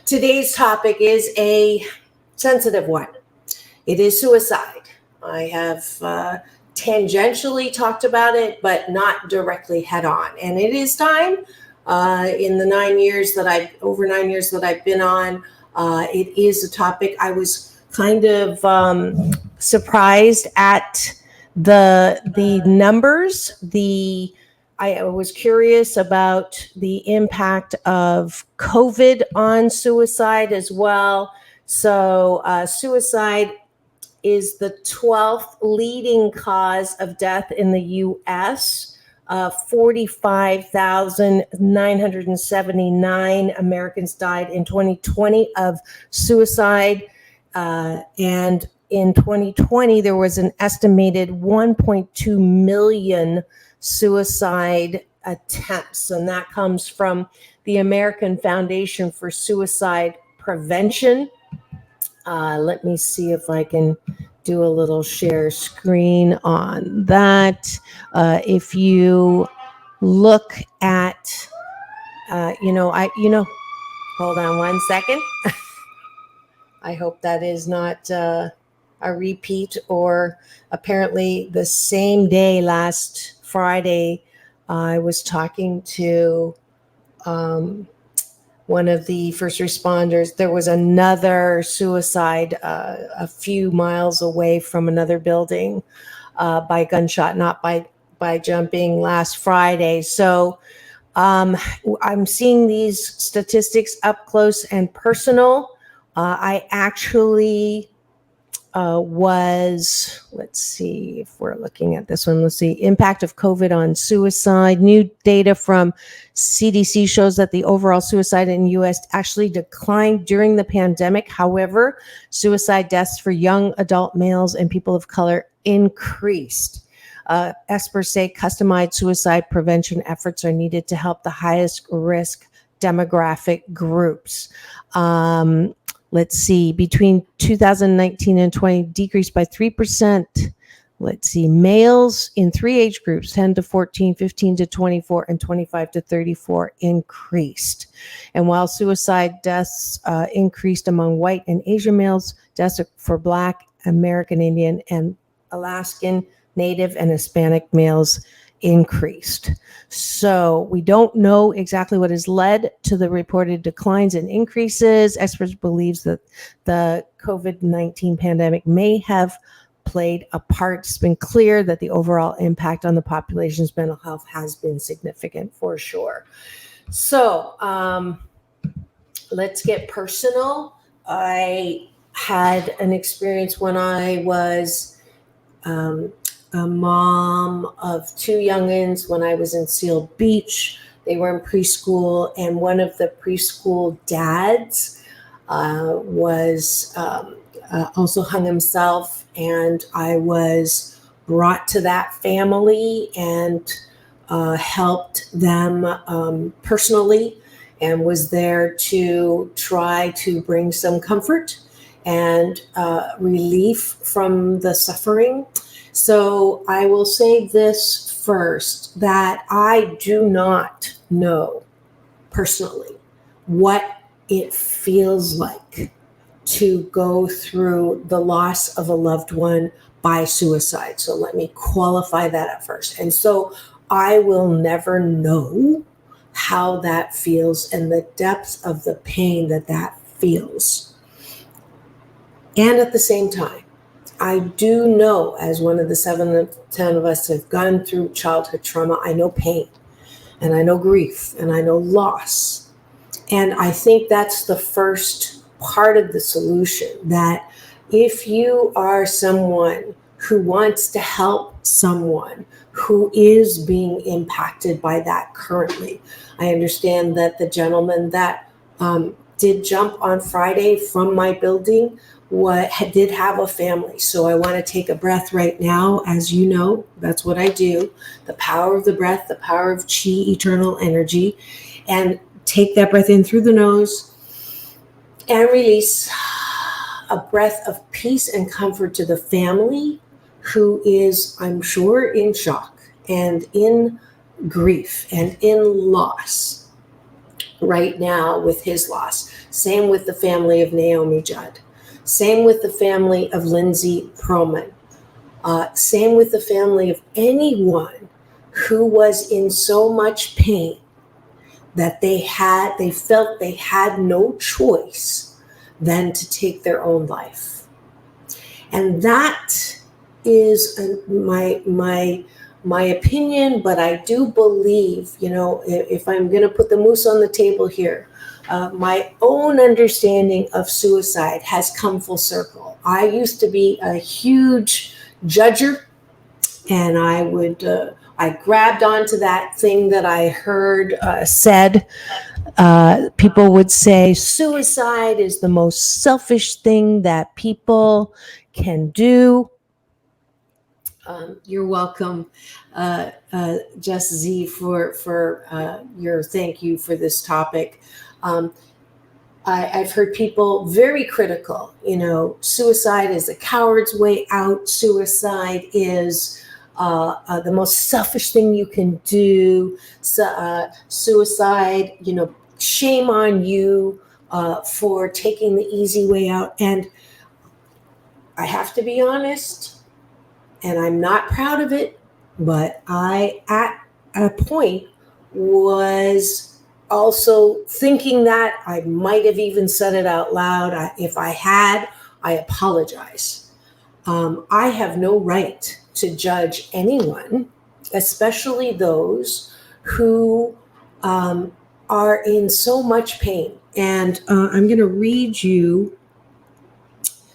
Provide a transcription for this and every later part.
Today's topic is a sensitive one. It is suicide. I have tangentially talked about it, but not directly head on. And it is time in the over 9 years that I've been on. It is a topic. I was kind of surprised at the numbers. I was curious about the impact of COVID on suicide as well. So suicide is the 12th leading cause of death in the U.S. 45,979 Americans died in 2020 of suicide. And in 2020, there was an estimated 1.2 million suicide attempts. And that comes from the American Foundation for Suicide Prevention. Let me see if I can do a little share screen on that. If you look at, hold on one second. I hope that is not a repeat, or apparently the same day last Friday, I was talking to one of the first responders. There was another suicide a few miles away from another building by gunshot, not by jumping, last Friday. So I'm seeing these statistics up close and personal. I actually let's see if we're looking at this one. Let's see, impact of COVID on suicide. New data from CDC shows that the overall suicide in the U.S. actually declined during the pandemic. However, suicide deaths for young adult males and people of color increased. Experts say customized suicide prevention efforts are needed to help the highest risk demographic groups. Let's see, between 2019 and 20, decreased by 3%. Let's see, males in 3 age groups, 10 to 14, 15 to 24, and 25 to 34, increased. And while suicide deaths increased among white and Asian males, deaths for Black, American Indian, and Alaskan, Native, and Hispanic males increased. So we don't know exactly what has led to the reported declines and increases. Experts believe that the COVID-19 pandemic may have played a part. It's been clear that the overall impact on the population's mental health has been significant, for sure. So let's get personal. I had an experience when I was a mom of 2 youngins when I was in Seal Beach. They were in preschool, and one of the preschool dads was also hung himself, and I was brought to that family and helped them personally, and was there to try to bring some comfort and relief from the suffering. So I will say this first, that I do not know personally what it feels like to go through the loss of a loved one by suicide. So let me qualify that at first. And so I will never know how that feels and the depth of the pain that feels. And at the same time, I do know, as one of the 7 of 10 of us have gone through childhood trauma, I know pain, and I know grief, and I know loss. And I think that's the first part of the solution, that if you are someone who wants to help someone who is being impacted by that currently. I understand that the gentleman that did jump on Friday from my building did have a family. So I want to take a breath right now. As you know, that's what I do. The power of the breath, the power of chi, eternal energy. And take that breath in through the nose and release a breath of peace and comfort to the family who is, I'm sure, in shock and in grief and in loss. right now with his loss. Same with the family of Naomi Judd. Same with the family of Lindsay Perlman. Same with the family of anyone who was in so much pain that they felt they had no choice than to take their own life. And that is my opinion, but I do believe, if I'm going to put the moose on the table here, my own understanding of suicide has come full circle. I used to be a huge judger, and I grabbed onto that thing that I heard said. People would say suicide is the most selfish thing that people can do. You're welcome, Jess Z, for your thank you for this topic. I've heard people very critical. Suicide is a coward's way out. Suicide is the most selfish thing you can do. Suicide, shame on you for taking the easy way out. And I have to be honest, and I'm not proud of it, but I, at a point, was also thinking that. I might have even said it out loud. If I had, I apologize. I have no right to judge anyone, especially those who are in so much pain. And I'm going to read you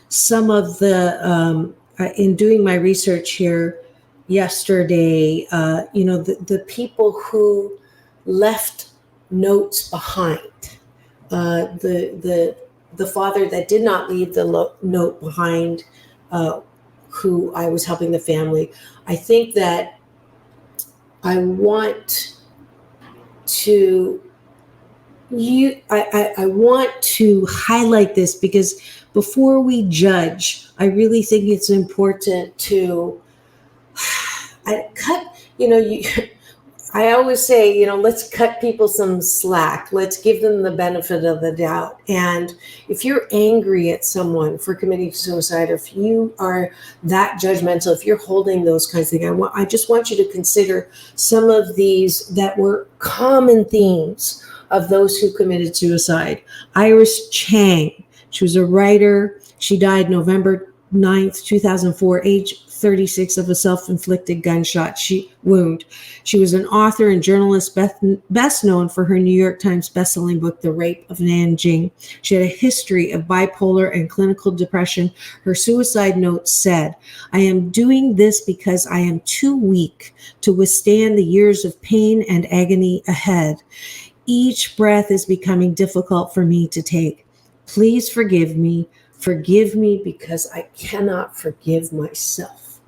some of the, in doing my research here yesterday, the people who left notes behind. The father that did not leave the note behind, who I was helping the family. I think that I want to I want to highlight this, because before we judge, I really think it's important to cut, I always say, let's cut people some slack. Let's give them the benefit of the doubt. And if you're angry at someone for committing suicide, or if you are that judgmental, if you're holding those kinds of things, I just want you to consider some of these that were common themes of those who committed suicide. Iris Chang, she was a writer. She died November 9th, 2004, age 36, of a self-inflicted gunshot wound. She was an author and journalist, best known for her New York Times bestselling book, The Rape of Nanjing. She had a history of bipolar and clinical depression. Her suicide note said, "I am doing this because I am too weak to withstand the years of pain and agony ahead. Each breath is becoming difficult for me to take. Please forgive me. Forgive me because I cannot forgive myself."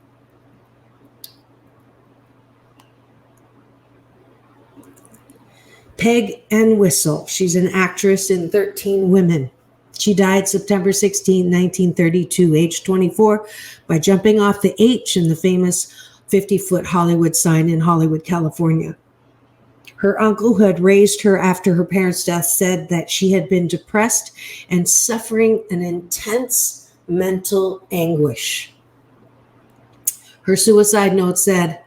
Peg Entwistle, she's an actress in 13 Women. She died September 16, 1932, age 24, by jumping off the H in the famous 50-foot Hollywood sign in Hollywood, California. Her uncle, who had raised her after her parents' death, said that she had been depressed and suffering an intense mental anguish. Her suicide note said,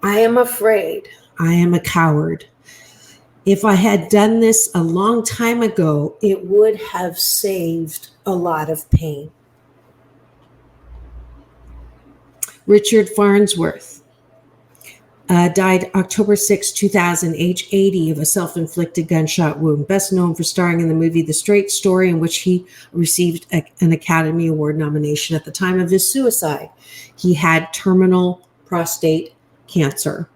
"I am afraid. I am a coward. If I had done this a long time ago, it would have saved a lot of pain." Richard Farnsworth died October 6, 2000, age 80, of a self-inflicted gunshot wound, best known for starring in the movie The Straight Story, in which he received an Academy Award nomination. At the time of his suicide, he had terminal prostate cancer.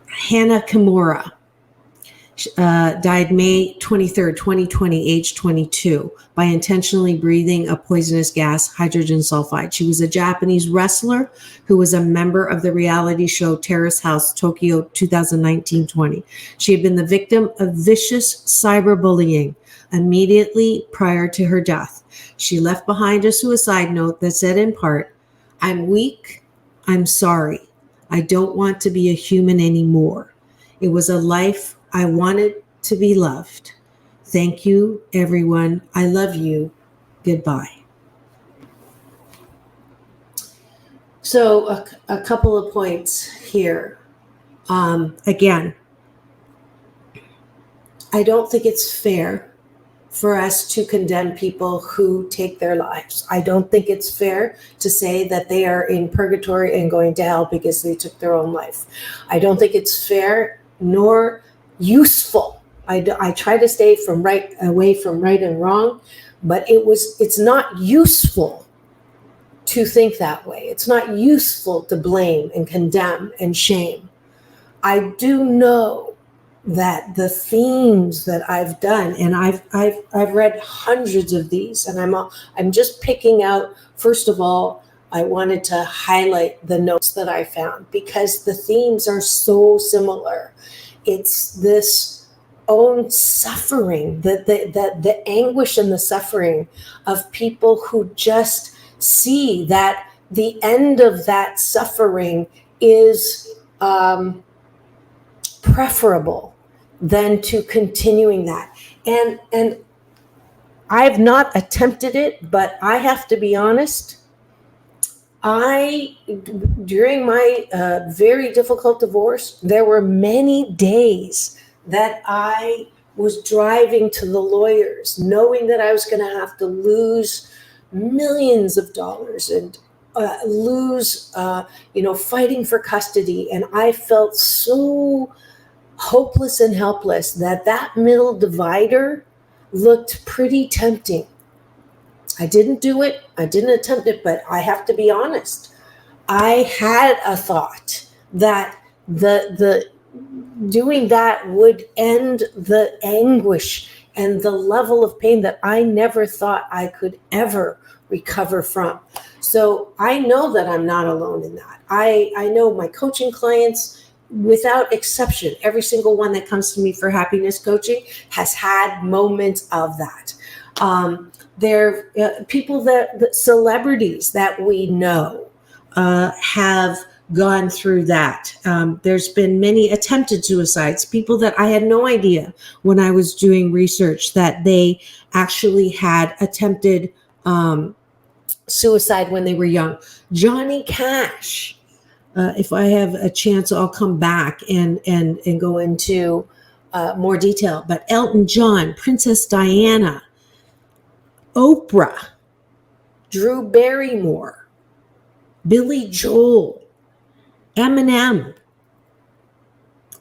Hannah Kimura died May 23rd, 2020, age 22, by intentionally breathing a poisonous gas, hydrogen sulfide. She was a Japanese wrestler who was a member of the reality show Terrace House Tokyo 2019-20. She had been the victim of vicious cyberbullying immediately prior to her death. She left behind a suicide note that said, in part, "I'm weak, I'm sorry. I don't want to be a human anymore. It was a life I wanted to be loved. Thank you, everyone. I love you. Goodbye. So a couple of points here. Again, I don't think it's fair for us to condemn people who take their lives. I don't think it's fair to say that they are in purgatory and going to hell because they took their own life. I don't think it's fair nor useful. I try to stay away from right and wrong, but it's not useful to think that way. It's not useful to blame and condemn and shame. I do know that the themes that I've done, and I've read hundreds of these, and I'm just picking out. First of all, I wanted to highlight the notes that I found because the themes are so similar. It's this own suffering, the anguish and the suffering of people who just see that the end of that suffering is preferable than to continuing that. And I've not attempted it, but I have to be honest. During my very difficult divorce, there were many days that I was driving to the lawyers, knowing that I was going to have to lose millions of dollars and lose, fighting for custody. And I felt so hopeless and helpless that middle divider looked pretty tempting. I didn't do it. I didn't attempt it, but I have to be honest. I had a thought that the doing that would end the anguish and the level of pain that I never thought I could ever recover from. So I know that I'm not alone in that. I know my coaching clients, without exception, every single one that comes to me for happiness coaching has had moments of that. There are people that celebrities that we know have gone through that. There's been many attempted suicides, people that I had no idea when I was doing research that they actually had attempted suicide when they were young. Johnny Cash. If I have a chance, I'll come back and go into more detail. But Elton John, Princess Diana, Oprah, Drew Barrymore, Billy Joel, Eminem,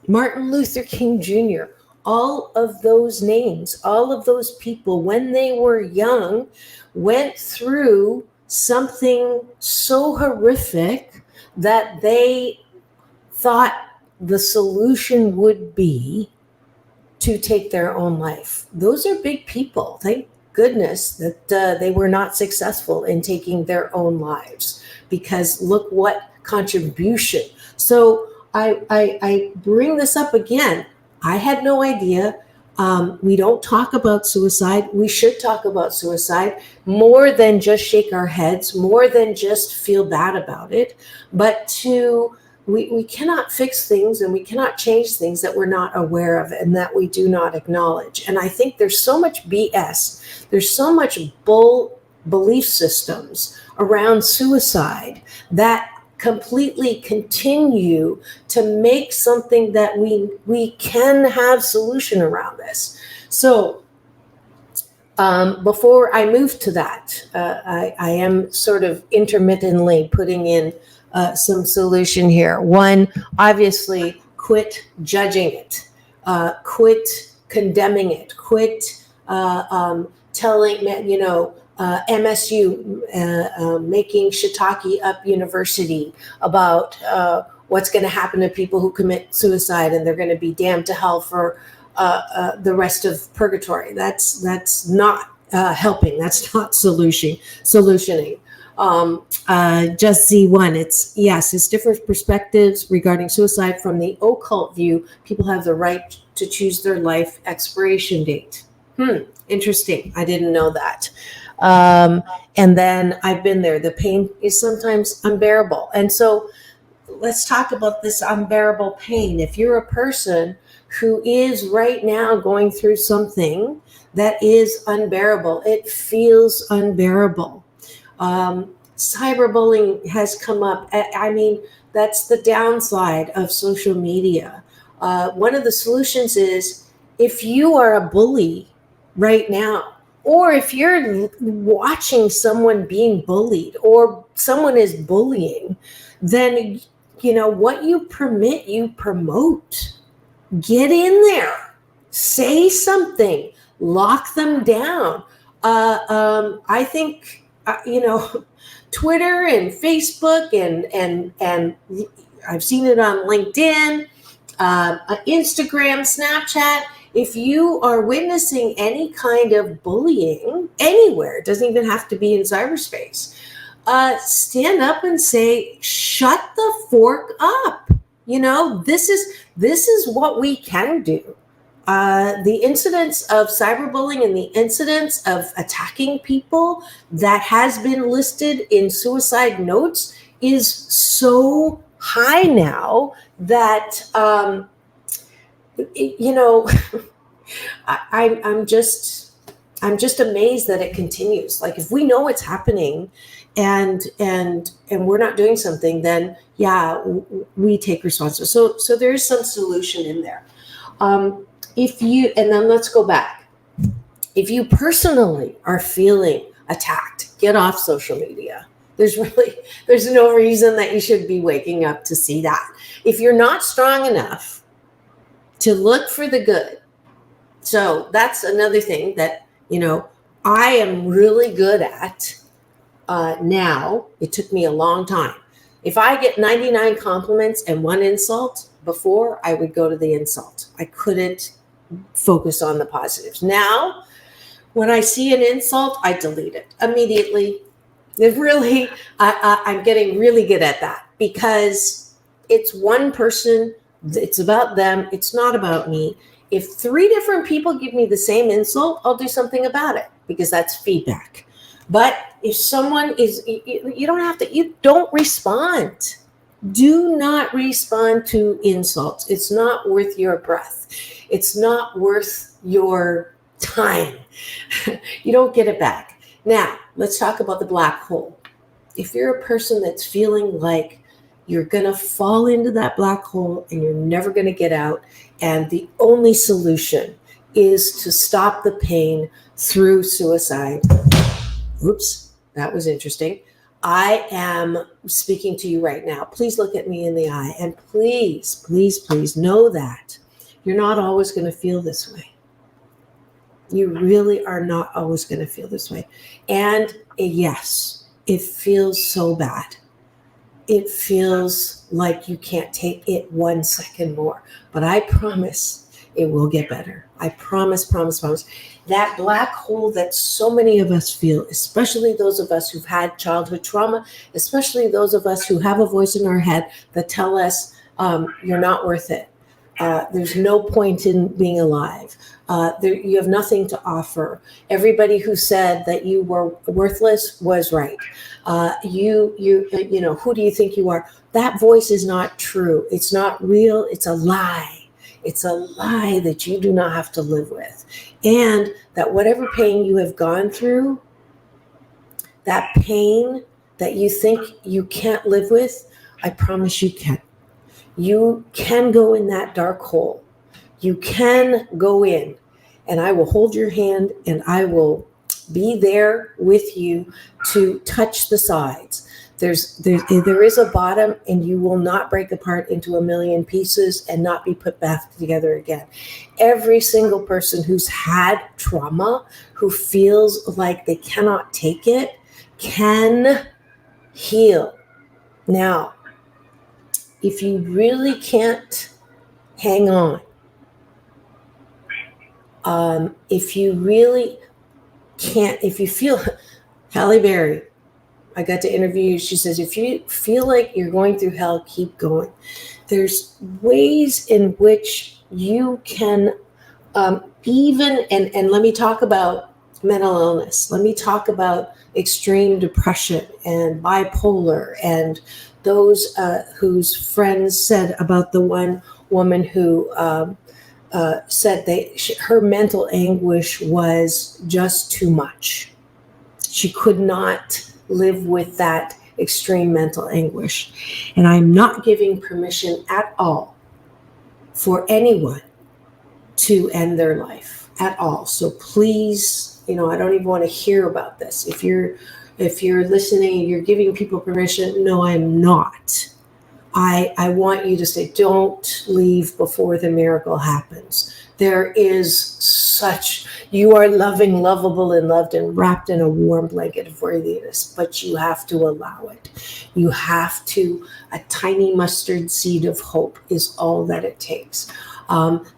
Martin Luther King Jr., all of those names, all of those people, when they were young, went through something so horrific that they thought the solution would be to take their own life. Those are big people. Thank goodness that they were not successful in taking their own lives, because look what contribution. So I bring this up again. I had no idea. We don't talk about suicide. We should talk about suicide more than just shake our heads, more than just feel bad about it, but we cannot fix things and we cannot change things that we're not aware of and that we do not acknowledge. And I think there's so much BS. There's so much belief systems around suicide that completely continue to make something that we can have solution around this. So before I move to that, I am sort of intermittently putting in some solution here. One, obviously, quit judging it, quit condemning it, quit telling, MSU making shiitake up university about what's going to happen to people who commit suicide and they're going to be damned to hell for the rest of purgatory. That's not helping. That's not solutioning. Just Z1. It's different perspectives regarding suicide. From the occult view, people have the right to choose their life expiration date. Interesting. I didn't know that. And then I've been there. The pain is sometimes unbearable. And so let's talk about this unbearable pain. If you're a person who is right now going through something that is unbearable, it feels unbearable. Cyberbullying has come up. I mean, that's the downside of social media. One of the solutions is, if you are a bully right now, or if you're watching someone being bullied or someone is bullying, then what you permit, you promote. Get in there, say something, lock them down. I think Twitter and Facebook and I've seen it on LinkedIn, Instagram, Snapchat. If you are witnessing any kind of bullying anywhere, it doesn't even have to be in cyberspace, stand up and say, shut the fork up. This is what we can do. The incidents of cyberbullying and the incidents of attacking people that has been listed in suicide notes is so high now that I'm just amazed that it continues. Like, if we know it's happening and we're not doing something, then we take responsibility. So there is some solution in there. And then let's go back. If you personally are feeling attacked, get off social media. There's no reason that you should be waking up to see that. If you're not strong enough to look for the good. So that's another thing that, I am really good at now. It took me a long time. If I get 99 compliments and one insult, before I would go to the insult. I couldn't focus on the positives. Now, when I see an insult, I delete it immediately. I'm getting really good at that, because it's one person, it's about them, it's not about me. If 3 different people give me the same insult, I'll do something about it, because that's feedback. But if someone is, you don't respond. Do not respond to insults. It's not worth your breath. It's not worth your time. You don't get it back. Now, let's talk about the black hole. If you're a person that's feeling like you're going to fall into that black hole and you're never going to get out, and the only solution is to stop the pain through suicide. Oops, that was interesting. I am speaking to you right now. Please look at me in the eye, and please, please, please know that you're not always going to feel this way. You really are not always going to feel this way. And yes, it feels so bad. It feels like you can't take it 1 second more. But I promise it will get better. I promise, promise, promise. That black hole that so many of us feel, especially those of us who've had childhood trauma, especially those of us who have a voice in our head that tell us you're not worth it. There's no point in being alive. You have nothing to offer. Everybody who said that you were worthless was right. Who do you think you are? That voice is not true. It's not real. It's a lie. It's a lie that you do not have to live with. And that whatever pain you have gone through, that pain that you think you can't live with, I promise you can. You can go in that dark hole. You can go in, and I will hold your hand, and I will be there with you to touch the sides. There is a bottom, and you will not break apart into a million pieces and not be put back together again. Every single person who's had trauma, who feels like they cannot take it, can heal. Now, if you really can't hang on, if you really can't, if you feel, Halle Berry, I got to interview you. She says, if you feel like you're going through hell, keep going. There's ways in which you can and let me talk about mental illness. Let me talk about extreme depression and bipolar and those whose friends said about the one woman who said her mental anguish was just too much. She could not live with that extreme mental anguish. And I'm not giving permission at all for anyone to end their life at all. So please, I don't even want to hear about this. If you're listening and you're giving people permission, no, I'm not. I want you to say, don't leave before the miracle happens. There is you are loving, lovable, and loved and wrapped in a warm blanket of worthiness, but you have to allow it. You have to, a tiny mustard seed of hope is all that it takes.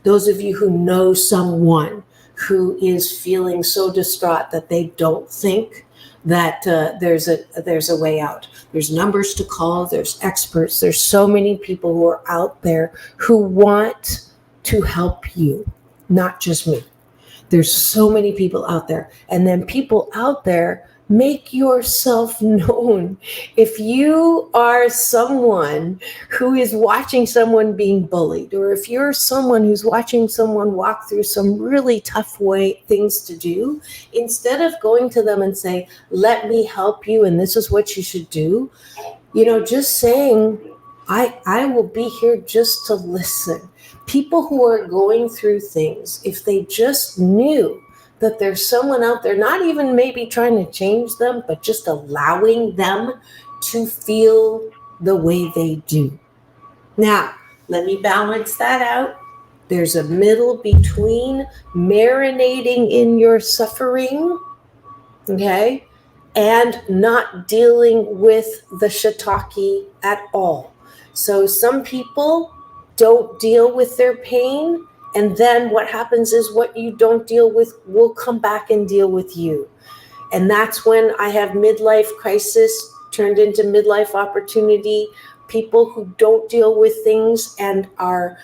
Those of you who know someone who is feeling so distraught that they don't think that there's a way out. There's numbers to call. There's experts. There's so many people who are out there who want to help you, not just me. There's so many people out there. And then people out there, make yourself known. If you are someone who is watching someone being bullied, or if you're someone who's watching someone walk through some really tough things to do, instead of going to them and say, let me help you and this is what you should do, just saying, I will be here just to listen. People who are going through things, if they just knew that there's someone out there, not even maybe trying to change them, but just allowing them to feel the way they do. Now, let me balance that out. There's a middle between marinating in your suffering, okay, and not dealing with the shiitake at all. So some people don't deal with their pain, and then what happens is what you don't deal with will come back and deal with you. And that's when I have midlife crisis turned into midlife opportunity. People who don't deal with things and are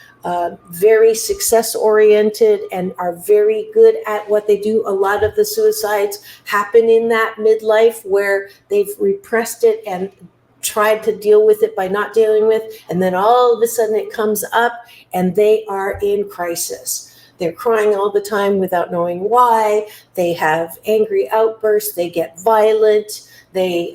very success oriented and are very good at what they do. A lot of the suicides happen in that midlife where they've repressed it and tried to deal with it by not dealing with, and then all of a sudden it comes up and they are in crisis. They're crying all the time without knowing why. They have angry outbursts. They get violent. They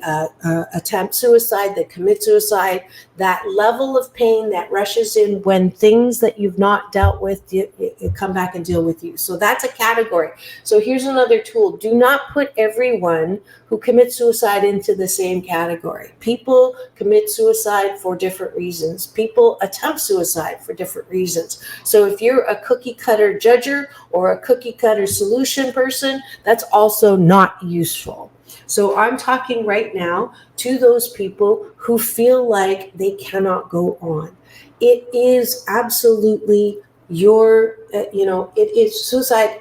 attempt suicide. They commit suicide. That level of pain that rushes in when things that you've not dealt with you come back and deal with you. So that's a category. So here's another tool. Do not put everyone who commits suicide into the same category. People commit suicide for different reasons. People attempt suicide for different reasons. So if you're a cookie cutter judger or a cookie cutter solution person, that's also not useful. So I'm talking right now to those people who feel like they cannot go on. It is absolutely it is suicide.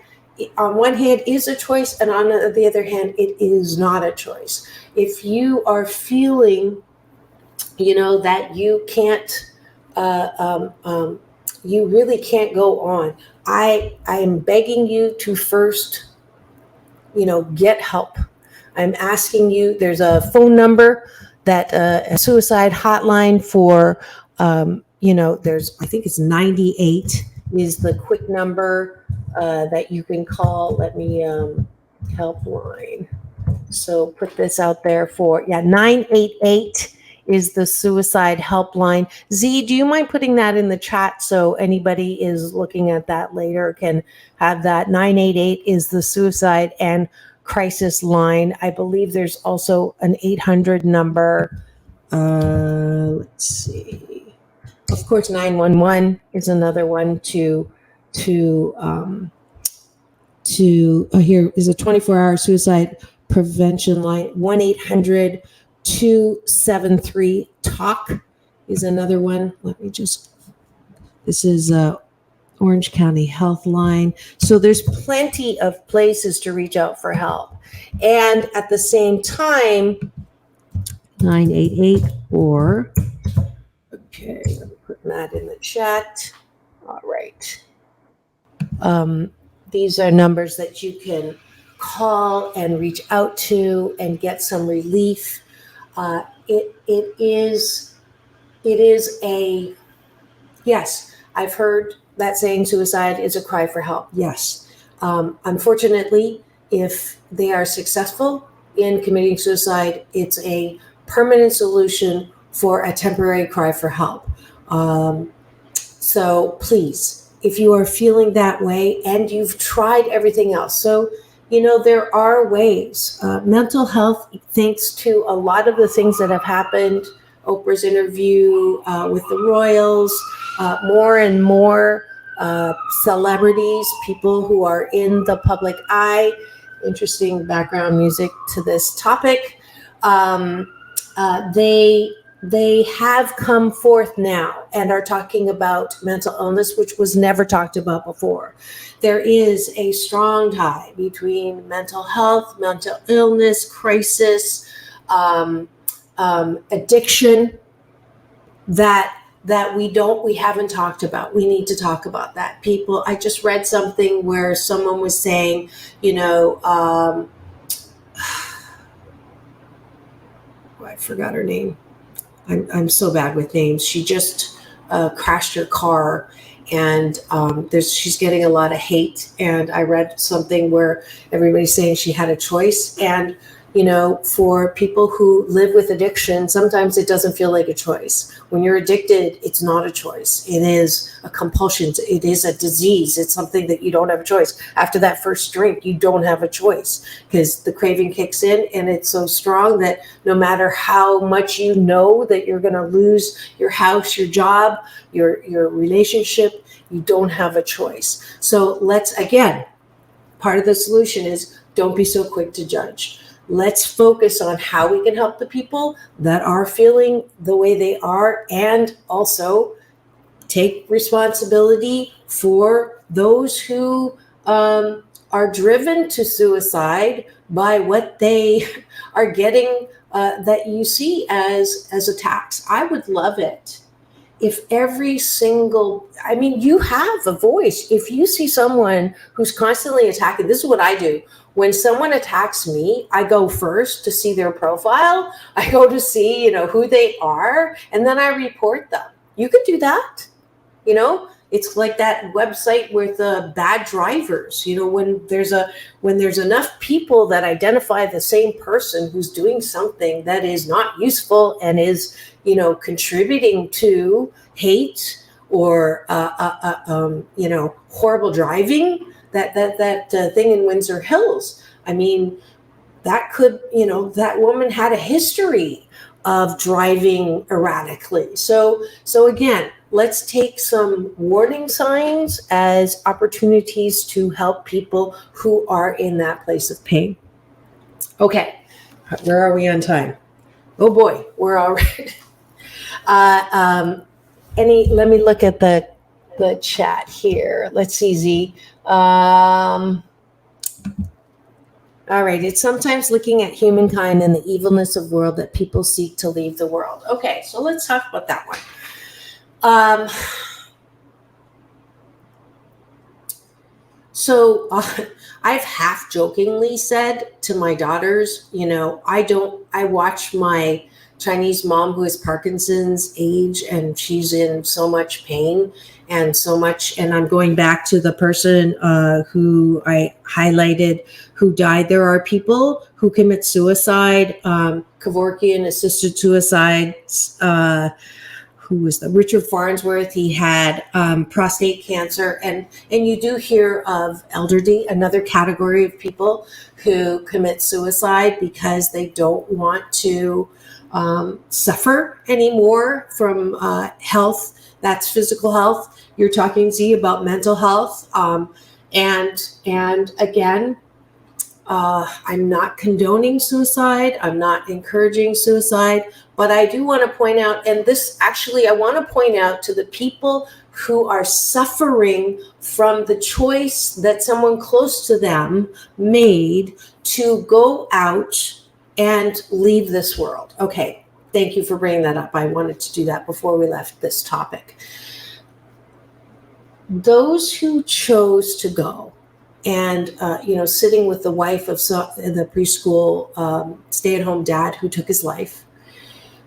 On one hand is a choice, and on the other hand, it is not a choice. If you are feeling, that you can't, you really can't go on, I am begging you to first, get help. I'm asking you, there's a phone number that a suicide hotline for, I think it's 98 is the quick number that you can call. Let me, helpline. So put this out there for, 988 is the suicide helpline. Z, do you mind putting that in the chat so anybody is looking at that later can have that? 988 is the suicide and crisis line. I believe there's also an 800 number. Let's see. Of course, 911 is another one here is a 24-hour suicide prevention line. 1-800-273-TALK is another one. This is Orange County Health Line. So there's plenty of places to reach out for help. And at the same time, 988 okay, let me put that in the chat. All right. These are numbers that you can call and reach out to and get some relief. It is it is yes, I've heard that saying suicide is a cry for help. Yes. Unfortunately, if they are successful in committing suicide, it's a permanent solution for a temporary cry for help. So please, if you are feeling that way and you've tried everything else, so there are ways. Mental health, thanks to a lot of the things that have happened, Oprah's interview with the royals, more and more celebrities, people who are in the public eye. Interesting background music to this topic. They have come forth now and are talking about mental illness, which was never talked about before. There is a strong tie between mental health, mental illness, crisis, addiction that we haven't talked about. We need to talk about that. People, I just read something where someone was saying, I forgot her name. I'm so bad with names. She just crashed her car, and she's getting a lot of hate. And I read something where everybody's saying she had a choice. And for people who live with addiction, sometimes it doesn't feel like a choice. When you're addicted, it's not a choice. It is a compulsion. It is a disease. It's something that you don't have a choice. After that first drink, you don't have a choice because the craving kicks in, and it's so strong that no matter how much you know that you're going to lose your house, your job, your relationship, you don't have a choice. So again, part of the solution is don't be so quick to judge. Let's focus on how we can help the people that are feeling the way they are, and also take responsibility for those who are driven to suicide by what they are getting that you see as attacks. I would love it if you have a voice. If you see someone who's constantly attacking, this is what I do. When someone attacks me, I go first to see their profile. I go to see, who they are, and then I report them. You could do that. It's like that website with bad drivers. When there's enough people that identify the same person who's doing something that is not useful and is, contributing to hate or horrible driving. That thing in Windsor Hills. I mean, that could, that woman had a history of driving erratically. So again, let's take some warning signs as opportunities to help people who are in that place of pain. Okay, where are we on time? Oh boy, we're all right. Let me look at the chat here. Let's see, Z. All right. It's sometimes looking at humankind and the evilness of world that people seek to leave the world. Okay, so let's talk about that one. So I've half jokingly said to my daughters, I watch my Chinese mom who has Parkinson's age, and she's in so much pain and so much. And I'm going back to the person who I highlighted who died. There are people who commit suicide, Kevorkian assisted suicides. Who was the Richard Farnsworth? He had prostate cancer, and you do hear of elderly, another category of people who commit suicide because they don't want to suffer anymore from health. That's physical health. You're talking, Z, about mental health, and again, I'm not condoning suicide. I'm not encouraging suicide, but I do want to point out, and this actually, I want to point out to the people who are suffering from the choice that someone close to them made to go out and leave this world. Okay, thank you for bringing that up. I wanted to do that before we left this topic. Those who chose to go, and sitting with the wife of the preschool stay-at-home dad who took his life,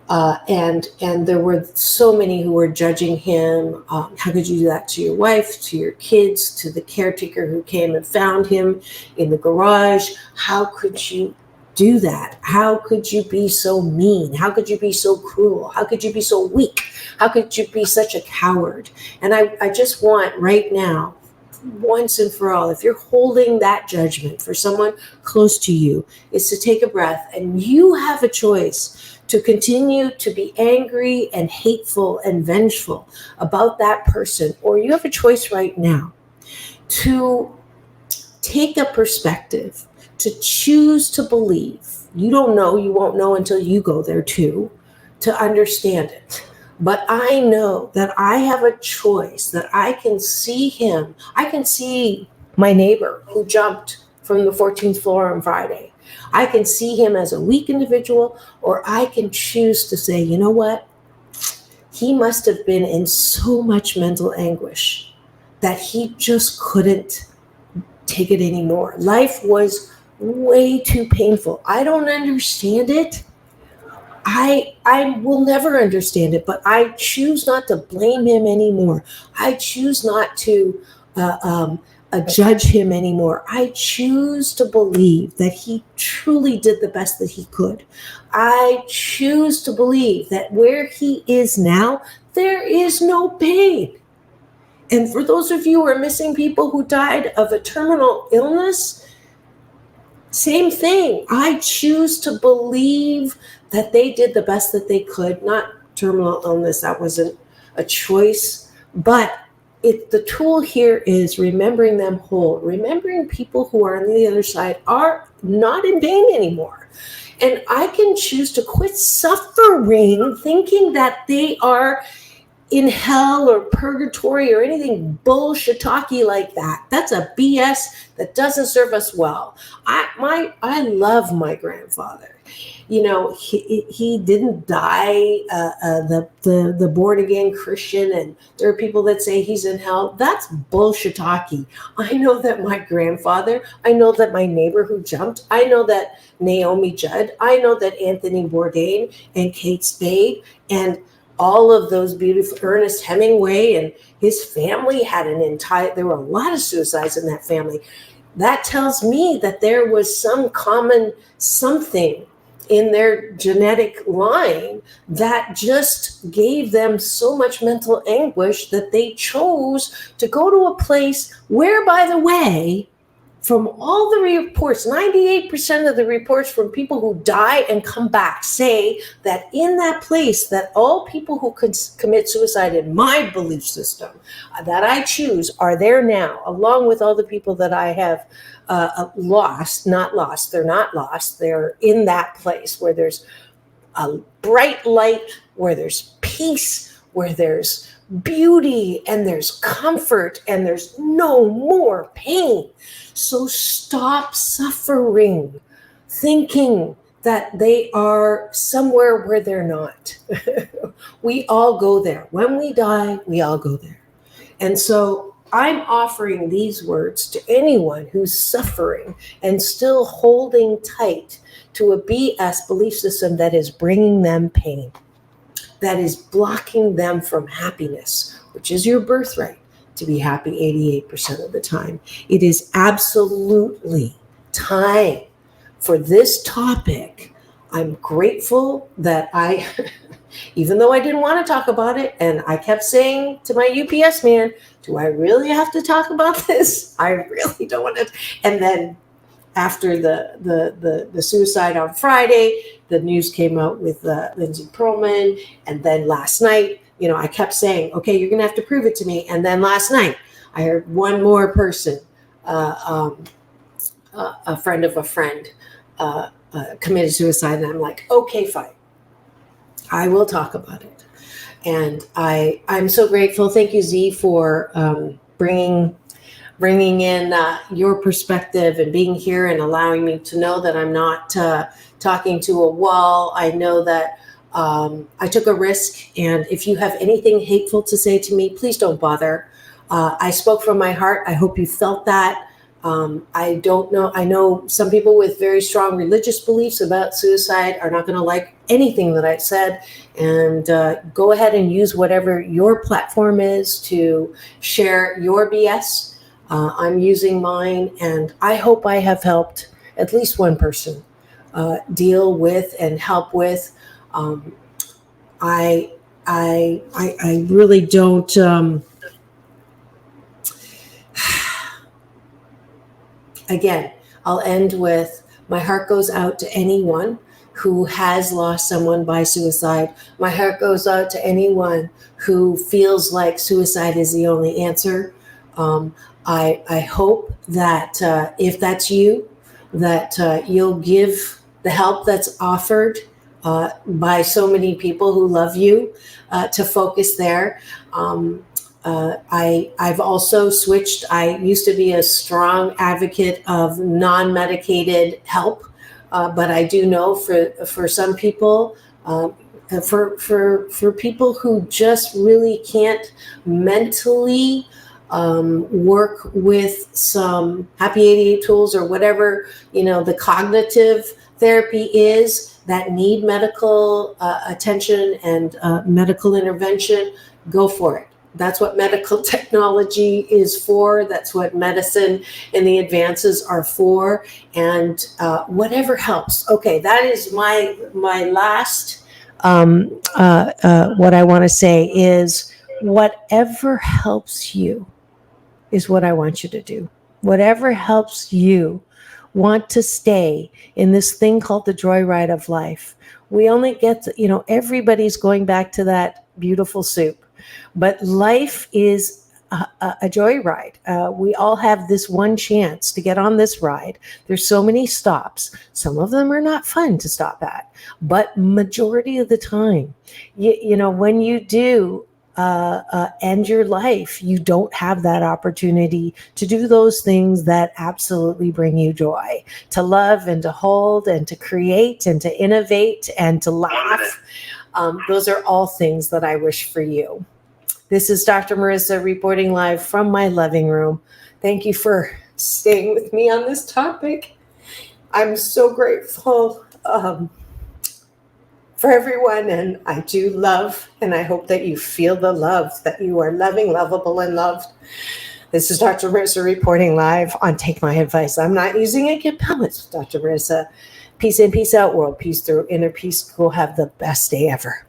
And there were so many who were judging him. How could you do that to your wife, to your kids, to the caretaker who came and found him in the garage? How could you do that? How could you be so mean? How could you be so cruel? How could you be so weak? How could you be such a coward? And I just want right now, once and for all, if you're holding that judgment for someone close to you, is to take a breath, and you have a choice to continue to be angry and hateful and vengeful about that person, or you have a choice right now to take a perspective, to choose to believe. You don't know, you won't know until you go there too, to understand it. But I know that I have a choice, that I can see him. I can see my neighbor who jumped from the 14th floor on Friday. I can see him as a weak individual, or I can choose to say, you know what? He must have been in so much mental anguish that he just couldn't take it anymore. Life was way too painful. I don't understand it. I will never understand it, but I choose not to blame him anymore. I choose not to judge him anymore. I choose to believe that he truly did the best that he could. I choose to believe that where he is now, there is no pain. And for those of you who are missing people who died of a terminal illness, same thing. I choose to believe that they did the best that they could. Not terminal illness, that wasn't a choice. But the tool here is remembering them whole. Remembering people who are on the other side are not in pain anymore. And I can choose to quit suffering thinking that they are in hell or purgatory or anything bullshit-talky like that. That's a BS that doesn't serve us well. I love my grandfather. You know, he didn't die the born again Christian, and there are people that say he's in hell. That's bullshit-talky. I know that my grandfather, I know that my neighbor who jumped, I know that Naomi Judd, I know that Anthony Bourdain and Kate Spade and all of those beautiful, Ernest Hemingway and his family had there were a lot of suicides in that family. That tells me that there was some common something in their genetic line that just gave them so much mental anguish that they chose to go to a place where, by the way, from all the reports, 98% of the reports from people who die and come back say that in that place, that all people who commit suicide in my belief system that I choose are there now, along with all the people that I have not lost. They're not lost. They're in that place where there's a bright light, where there's peace, where there's beauty, and there's comfort, and there's no more pain. So stop suffering, thinking that they are somewhere where they're not. We all go there. When we die, we all go there. And so I'm offering these words to anyone who's suffering and still holding tight to a BS belief system that is bringing them pain, that is blocking them from happiness, which is your birthright to be happy 88% of the time. It is absolutely time for this topic. I'm grateful that even though I didn't want to talk about it, and I kept saying to my UPS man, do I really have to talk about this? I really don't want to. And then after the suicide on Friday, the news came out with Lindsay Perlman. And then last night, I kept saying, okay, you're going to have to prove it to me. And then last night, I heard one more person, a friend of a friend, committed suicide. And I'm like, okay, fine. I will talk about it. And I'm so grateful. Thank you, Z, for bringing in your perspective and being here and allowing me to know that I'm not talking to a wall. I know that I took a risk, and if you have anything hateful to say to me, please don't bother. I spoke from my heart. I hope you felt that. I don't know. I know some people with very strong religious beliefs about suicide are not going to like anything that I said. And go ahead and use whatever your platform is to share your BS. I'm using mine, and I hope I have helped at least one person deal with and help with. I really don't. Again, I'll end with my heart goes out to anyone who has lost someone by suicide. My heart goes out to anyone who feels like suicide is the only answer. I hope that if that's you, that you'll give the help that's offered by so many people who love you to focus there. I've also switched. I used to be a strong advocate of non-medicated help, but I do know for some people, for people who just really can't mentally work with some happy 88 tools or whatever, the cognitive therapy is, that need medical attention and medical intervention, go for it. That's what medical technology is for. That's what medicine and the advances are for. And whatever helps. Okay, that is my last. What I want to say is, whatever helps you is what I want you to do. Whatever helps you want to stay in this thing called the joyride of life. We only get to, everybody's going back to that beautiful soup. But life is a joyride. We all have this one chance to get on this ride. There's so many stops. Some of them are not fun to stop at, but majority of the time, when you do end your life, you don't have that opportunity to do those things that absolutely bring you joy, to love and to hold and to create and to innovate and to laugh. Those are all things that I wish for you. This is Dr. Marissa reporting live from my living room. Thank you for staying with me on this topic. I'm so grateful for everyone, and I do love, and I hope that you feel the love, that you are loving, lovable, and loved. This is Dr. Marissa reporting live on Take My Advice. I'm not using a compel. It's Dr. Marissa. Peace in, peace out, world peace through inner peace. Go have the best day ever.